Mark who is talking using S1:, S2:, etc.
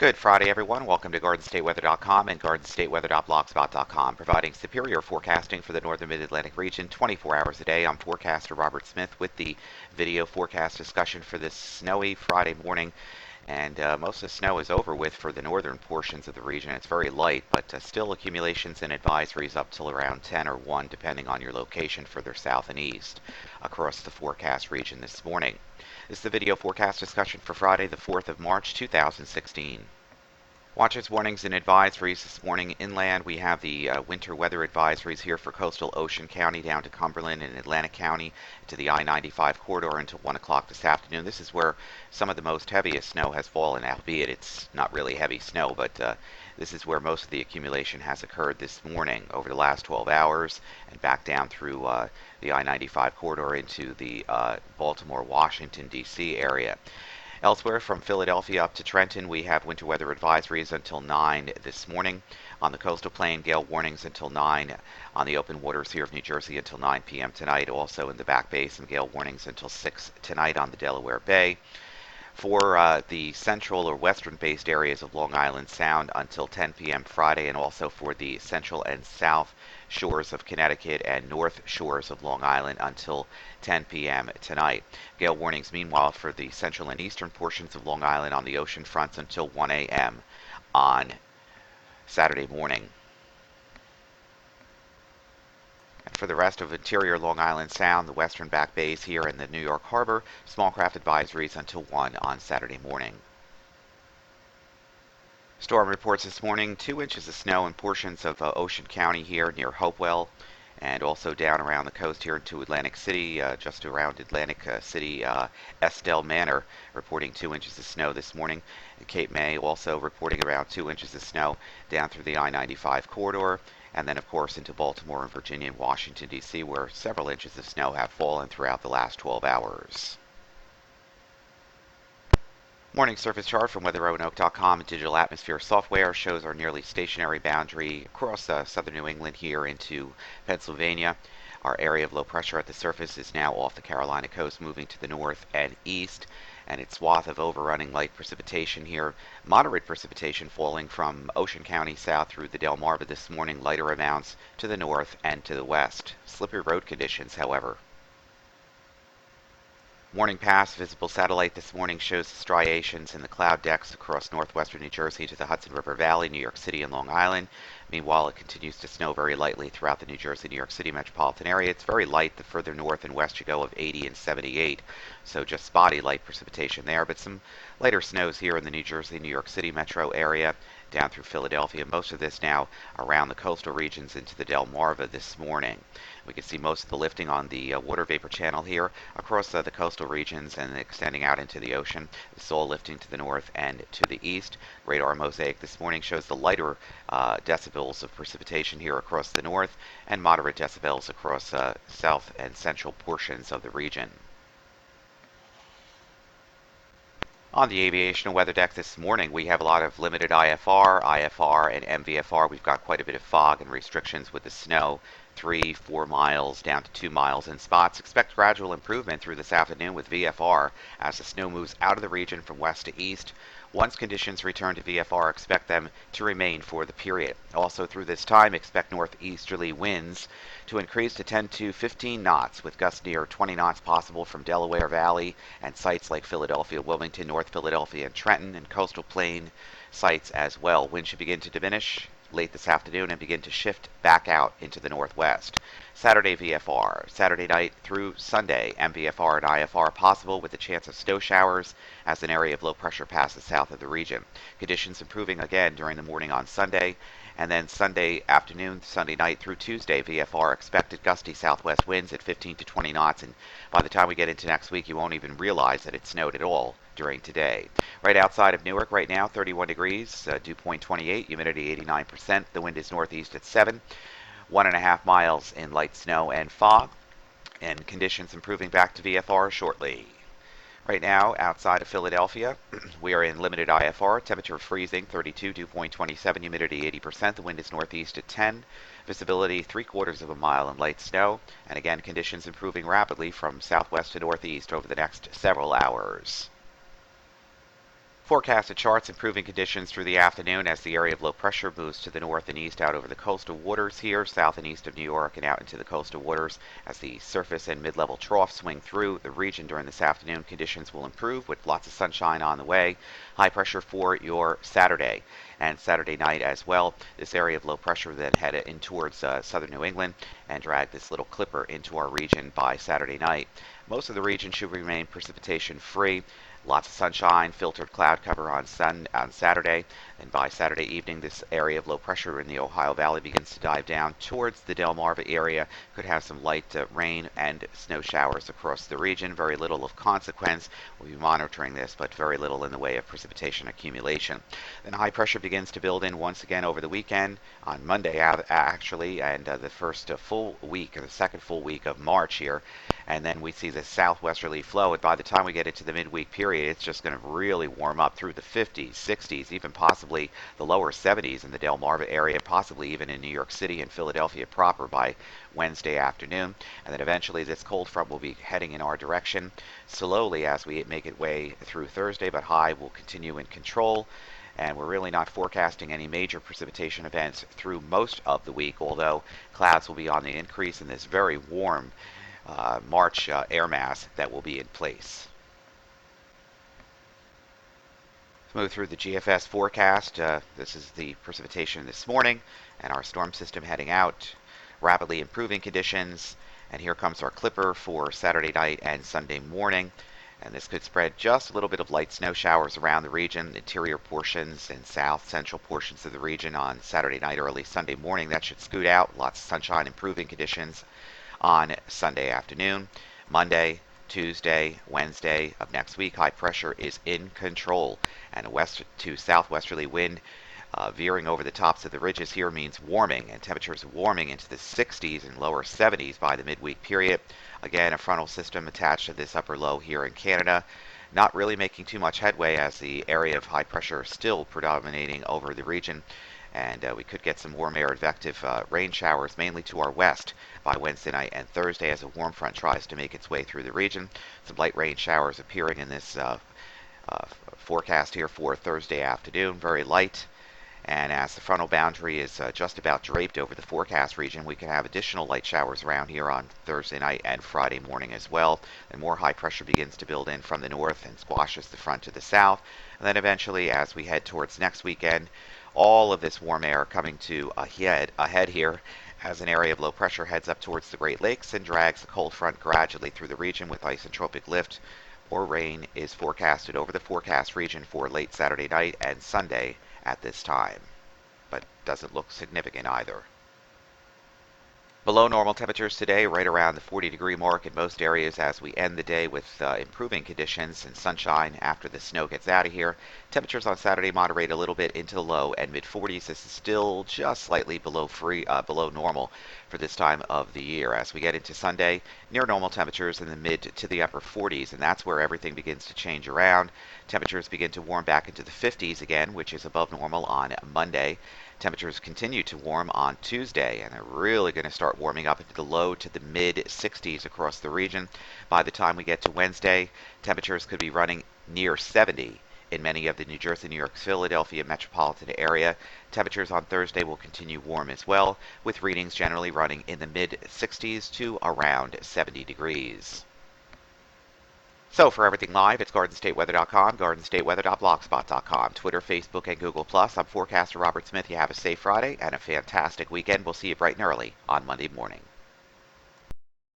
S1: Good Friday, everyone. Welcome to GardenStateWeather.com and GardenStateWeather.blogspot.com, providing superior forecasting for the northern mid-Atlantic region 24 hours a day. I'm forecaster Robert Smith with the video forecast discussion for this snowy Friday morning. And most of the snow is over with for the northern portions of the region. It's very light, but still accumulations and advisories up till around 10 or 1, depending on your location further south and east across the forecast region this morning. This is the video forecast discussion for Friday, the 4th of March, 2016. Watches, warnings, and advisories this morning. Inland, we have the winter weather advisories here for coastal Ocean County down to Cumberland and Atlantic County to the I-95 corridor until 1 o'clock this afternoon. This is where some of the most heaviest snow has fallen, albeit it's not really heavy snow, but this is where most of the accumulation has occurred this morning over the last 12 hours and back down through the I-95 corridor into the Baltimore, Washington, D.C. area. Elsewhere, from Philadelphia up to Trenton, we have winter weather advisories until 9 this morning. On the coastal plain, gale warnings until 9. On the open waters here of New Jersey until 9 p.m. tonight. Also in the Back Bay, some gale warnings until 6 tonight on the Delaware Bay. For the central or western-based areas of Long Island Sound until 10 p.m. Friday, and also for the central and south shores of Connecticut and north shores of Long Island until 10 p.m. tonight. Gale warnings, meanwhile, for the central and eastern portions of Long Island on the ocean fronts until 1 a.m. on Saturday morning. And for the rest of interior Long Island Sound, the western Back Bays here in the New York Harbor, small craft advisories until 1 on Saturday morning. Storm reports this morning, 2 inches of snow in portions of Ocean County here near Hopewell, and also down around the coast here into Atlantic City, just around Atlantic City, Estelle Manor, reporting 2 inches of snow this morning. Cape May also reporting around 2 inches of snow down through the I-95 corridor, and then, of course, into Baltimore and Virginia and Washington, D.C., where several inches of snow have fallen throughout the last 12 hours. Morning surface chart from WeatherRoanoke.com and Digital Atmosphere Software shows our nearly stationary boundary across southern New England here into Pennsylvania. Our area of low pressure at the surface is now off the Carolina coast, moving to the north and east, and its swath of overrunning light precipitation here. Moderate precipitation falling from Ocean County south through the Delmarva this morning, lighter amounts to the north and to the west. Slippery road conditions, however. Morning pass visible satellite this morning shows striations in the cloud decks across northwestern New Jersey to the Hudson River Valley, New York City, and Long Island. Meanwhile, it continues to snow very lightly throughout the New Jersey, New York City metropolitan area. It's very light the further north and west you go of 80 and 78, so just spotty light precipitation there, but some lighter snows here in the New Jersey, New York City metro area down through Philadelphia. Most of this now around the coastal regions into the Delmarva this morning. We can see most of the lifting on the water vapor channel here across the coastal regions and extending out into the ocean. The soil lifting to the north and to the east. Radar mosaic this morning shows the lighter decibels of precipitation here across the north and moderate decibels across south and central portions of the region. On the aviation weather deck this morning, we have a lot of limited IFR, and MVFR. We've got quite a bit of fog and restrictions with the snow, 3-4 miles down to 2 miles in spots. Expect gradual improvement through this afternoon with VFR as the snow moves out of the region from west to east. Once conditions return to VFR, expect them to remain for the period. Also through this time, expect northeasterly winds to increase to 10 to 15 knots, with gusts near 20 knots possible from Delaware Valley and sites like Philadelphia, Wilmington, North Philadelphia, and Trenton, and coastal plain sites as well. Wind should begin to diminish late this afternoon and begin to shift back out into the northwest. Saturday VFR, Saturday night through Sunday, MVFR and IFR possible with a chance of snow showers as an area of low pressure passes south of the region. Conditions improving again during the morning on Sunday, and then Sunday afternoon, Sunday night through Tuesday, VFR expected gusty southwest winds at 15 to 20 knots, and by the time we get into next week, you won't even realize that it snowed at all during today. Right outside of Newark right now, 31 degrees, dew point 28, humidity 89%. The wind is northeast at 7, 1.5 miles in light snow and fog, and conditions improving back to VFR shortly. Right now, outside of Philadelphia, we are in limited IFR, temperature freezing, 32, dew point 27, humidity 80%. The wind is northeast at 10, visibility 3/4 of a mile in light snow, and again, conditions improving rapidly from southwest to northeast over the next several hours. Forecasted charts improving conditions through the afternoon as the area of low pressure moves to the north and east out over the coastal waters here, south and east of New York and out into the coastal waters. As the surface and mid-level troughs swing through the region during this afternoon, conditions will improve with lots of sunshine on the way. High pressure for your Saturday and Saturday night as well. This area of low pressure then head in towards southern New England and drag this little clipper into our region by Saturday night. Most of the region should remain precipitation free. Lots of sunshine, filtered cloud cover on Saturday, and by Saturday evening, this area of low pressure in the Ohio Valley begins to dive down towards the Delmarva area. Could have some light rain and snow showers across the region. Very little of consequence. We'll be monitoring this, but very little in the way of precipitation accumulation. Then high pressure begins to build in once again over the weekend, on Monday actually, and the first full week, or the second full week of March here. And then we see the southwesterly flow, and by the time we get into the midweek period, it's just going to really warm up through the 50s, 60s, even possibly the lower 70s in the Delmarva area, possibly even in New York City and Philadelphia proper by Wednesday afternoon. And then eventually this cold front will be heading in our direction slowly as we make it way through Thursday, but high will continue in control. And we're really not forecasting any major precipitation events through most of the week, although clouds will be on the increase in this very warm March air mass that will be in place. Let's move through the GFS forecast. This is the precipitation this morning and our storm system heading out. Rapidly improving conditions, and here comes our clipper for Saturday night and Sunday morning. And this could spread just a little bit of light snow showers around the region, interior portions and south central portions of the region on Saturday night, early Sunday morning. That should scoot out. Lots of sunshine, improving conditions on Sunday afternoon. Monday, Tuesday, Wednesday of next week, high pressure is in control, and a west to southwesterly wind veering over the tops of the ridges here means warming, and temperatures warming into the 60s and lower 70s by the midweek period. Again, a frontal system attached to this upper low here in Canada, not really making too much headway as the area of high pressure is still predominating over the region. And we could get some warm air advective rain showers mainly to our west by Wednesday night and Thursday as a warm front tries to make its way through the region. Some light rain showers appearing in this forecast here for Thursday afternoon, very light. And as the frontal boundary is just about draped over the forecast region, we can have additional light showers around here on Thursday night and Friday morning as well. And more high pressure begins to build in from the north and squashes the front to the south. And then eventually, as we head towards next weekend, all of this warm air coming to ahead here as an area of low pressure heads up towards the Great Lakes and drags the cold front gradually through the region with isotropic lift or rain is forecasted over the forecast region for late Saturday night and Sunday at this time, but doesn't look significant either. Below normal temperatures today, right around the 40-degree mark in most areas as we end the day with improving conditions and sunshine after the snow gets out of here. Temperatures on Saturday moderate a little bit into the low and mid-40s. This is still just slightly below normal for this time of the year. As we get into Sunday, near normal temperatures in the mid to the upper 40s, and that's where everything begins to change around. Temperatures begin to warm back into the 50s again, which is above normal on Monday. Temperatures continue to warm on Tuesday, and they're really going to start warming up into the low to the mid 60s across the region. By the time we get to Wednesday, temperatures could be running near 70 in many of the New Jersey, New York, Philadelphia metropolitan area. Temperatures on Thursday will continue warm as well, with readings generally running in the mid 60s to around 70 degrees. So for everything live, it's GardenStateWeather.com, GardenStateWeather.blogspot.com, Twitter, Facebook, and Google+. I'm forecaster Robert Smith. You have a safe Friday and a fantastic weekend. We'll see you bright and early on Monday morning.